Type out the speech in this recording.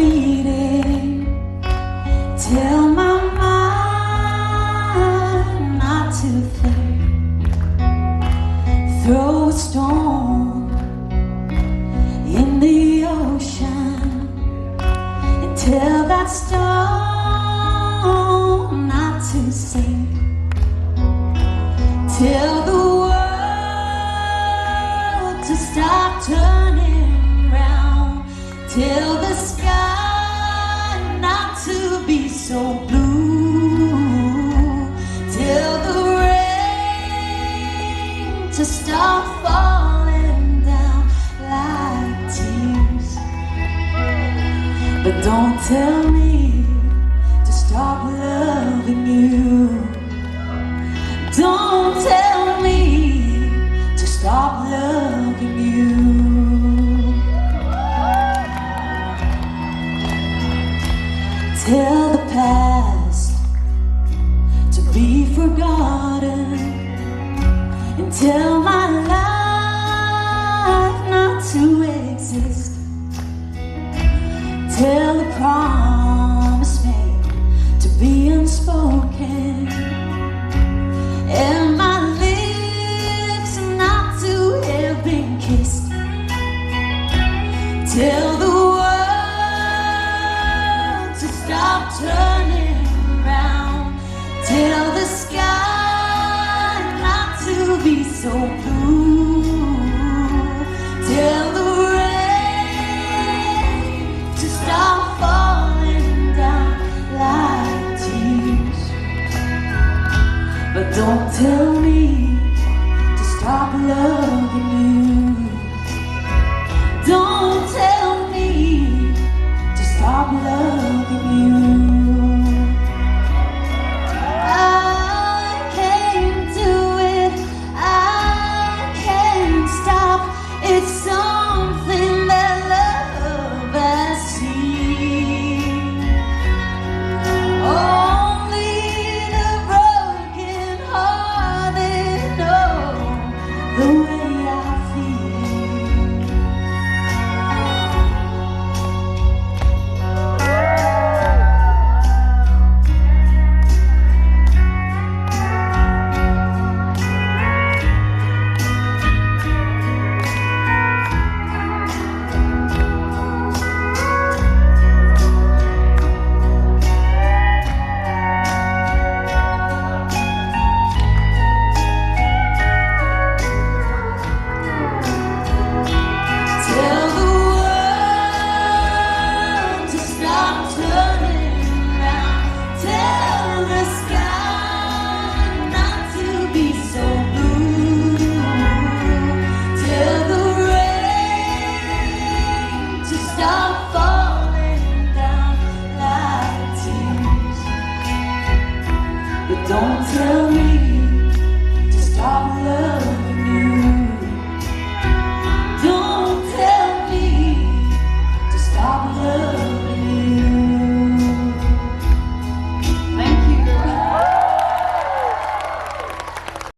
bleeding. Tell my mind not to think. Throw a stone in the ocean and tell that stone not to sink. Tell the world to stop turning round. Tell the sky not to be so blue. Tell the rain to stop falling down like tears. But don't tell me to stop loving you. Don't tell me to stop loving you. Tell the past to be forgotten, and tell my life not to exist. Tell the promise made to be unspoken, and my lips not to have been kissed. Tell the world to stop turning round. Tell the sky not to be so blue. Tell the rain to stop falling down like tears. But don't tell